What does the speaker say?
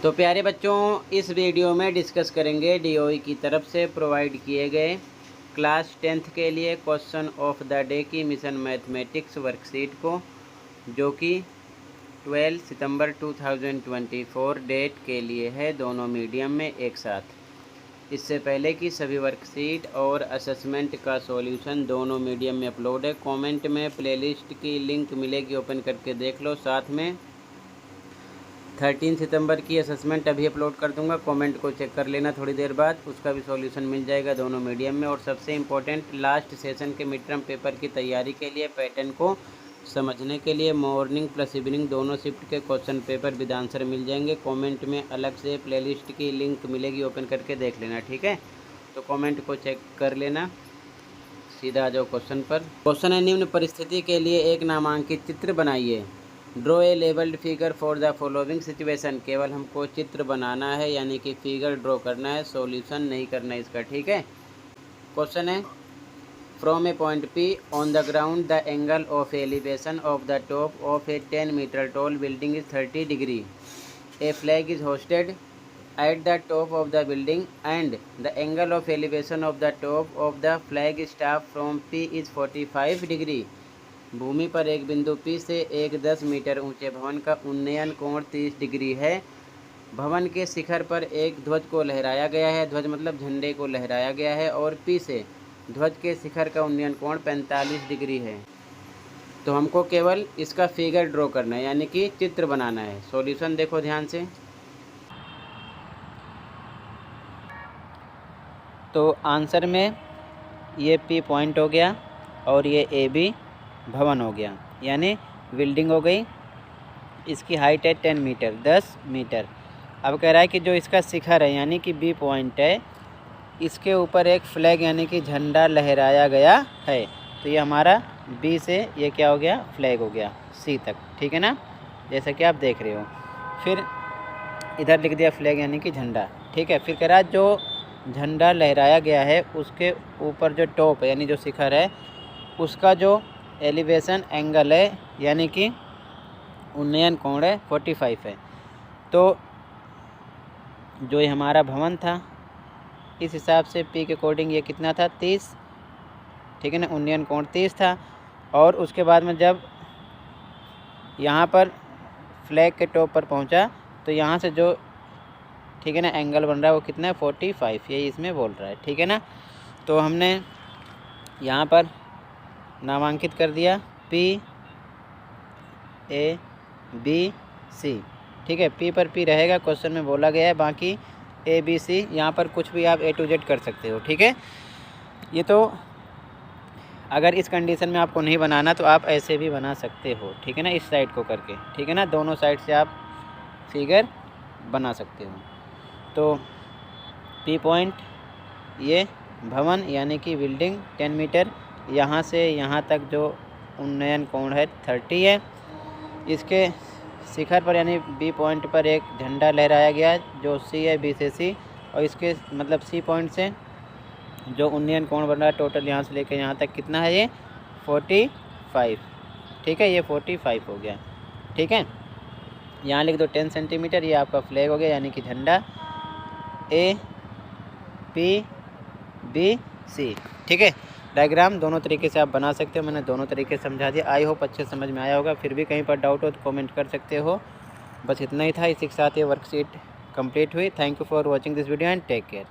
तो प्यारे बच्चों, इस वीडियो में डिस्कस करेंगे डीओई की तरफ से प्रोवाइड किए गए क्लास 10th के लिए क्वेश्चन ऑफ द डे की मिशन मैथमेटिक्स वर्कशीट को, जो कि 12 सितंबर 2024 डेट के लिए है, दोनों मीडियम में एक साथ। इससे पहले कि सभी वर्कशीट और असेसमेंट का सॉल्यूशन दोनों मीडियम में अपलोड है। कमेंट में प्लेलिस्ट की लिंक मिलेगी, ओपन करके देख लो। साथ में 13 सितंबर की असेसमेंट अभी अपलोड कर दूंगा, कमेंट को चेक कर लेना थोड़ी देर बाद, उसका भी सॉल्यूशन मिल जाएगा दोनों मीडियम में। और सबसे इम्पोर्टेंट, लास्ट सेशन के मिड टर्म पेपर की तैयारी के लिए, पैटर्न को समझने के लिए मॉर्निंग प्लस इवनिंग दोनों शिफ्ट के क्वेश्चन पेपर विद आंसर मिल जाएंगे। कमेंट में अलग से प्लेलिस्ट की लिंक मिलेगी, ओपन करके देख लेना, ठीक है। तो कमेंट को चेक कर लेना। सीधा आ जाओ क्वेश्चन पर। क्वेश्चन है, निम्न परिस्थिति के लिए एक नामांकित चित्र बनाइए। Draw a labelled figure for the following situation. केवल हमको चित्र बनाना है, यानी कि फिगर ड्रॉ करना है, सॉल्यूशन नहीं करना है इसका, ठीक है। क्वेश्चन है, from a point P on the ground the angle of elevation of the top of a 10 metre tall building is 30 degree. A flag is hosted at the top of the building and the angle of elevation of the top of the flag staff from P is 45 degree. भूमि पर एक बिंदु P से एक 10 metre ऊंचे भवन का उन्नयन कोण 30 डिग्री है। भवन के शिखर पर एक ध्वज को लहराया गया है, ध्वज मतलब झंडे को लहराया गया है, और P से ध्वज के शिखर का उन्नयन कोण 45 डिग्री है। तो हमको केवल इसका फिगर ड्रॉ करना है, यानी कि चित्र बनाना है। सॉल्यूशन देखो ध्यान से। तो आंसर में ये P पॉइंट हो गया और ये AB भवन हो गया, यानी बिल्डिंग हो गई। इसकी हाइट है 10 मीटर, 10 मीटर। अब कह रहा है कि जो इसका शिखर है, यानी कि B पॉइंट है, इसके ऊपर एक फ्लैग यानी कि झंडा लहराया गया है। तो ये हमारा B से ये क्या हो गया, फ्लैग हो गया C तक, ठीक है ना, जैसा कि आप देख रहे हो। फिर इधर लिख दिया फ्लैग यानी कि झंडा, ठीक है। फिर कह रहा है जो झंडा लहराया गया है उसके ऊपर जो टॉप है, यानी जो शिखर है, उसका जो एलिवेशन एंगल है, यानी कि उन्नयन कोण है 45 है। तो जो ये हमारा भवन था, इस हिसाब से P के अकॉर्डिंग ये कितना था, 30, ठीक है ना, उन्नयन कोण 30 था। और उसके बाद में जब यहाँ पर फ्लैग के टॉप पर पहुँचा, तो यहाँ से जो, ठीक है ना, एंगल बन रहा है वो कितना है, 45, यही इसमें बोल रहा है, ठीक है ना। तो हमने यहाँ पर नामांकित कर दिया P A B C, ठीक है। P पर P रहेगा, क्वेश्चन में बोला गया है। बाकी A B C यहाँ पर कुछ भी आप A to Z कर सकते हो, ठीक है। ये तो अगर इस कंडीशन में आपको नहीं बनाना तो आप ऐसे भी बना सकते हो, ठीक है ना, इस साइड को करके, ठीक है ना, दोनों साइड से आप फिगर बना सकते हो। तो P पॉइंट, ये भवन यानी कि बिल्डिंग 10 मीटर, यहाँ से यहाँ तक जो उन्नयन कोण है 30 है। इसके शिखर पर यानी B पॉइंट पर एक झंडा लहराया गया है जो C है, B से C, और इसके मतलब C पॉइंट से जो उन्नयन कोण बन रहा है टोटल यहाँ से लेकर यहाँ तक कितना है, ये 45, ठीक है, ये 45 हो गया, ठीक है। यहाँ लिख दो 10 सेंटीमीटर, ये आपका फ्लैग हो गया यानी कि झंडा A P B C, ठीक है। डायग्राम दोनों तरीके से आप बना सकते हो, मैंने दोनों तरीके से समझा दिया। आई होप अच्छे समझ में आया होगा। फिर भी कहीं पर डाउट हो तो कमेंट कर सकते हो। बस इतना ही था, इसी के साथ ये वर्कशीट कंप्लीट हुई। Thank you for watching this video and take care.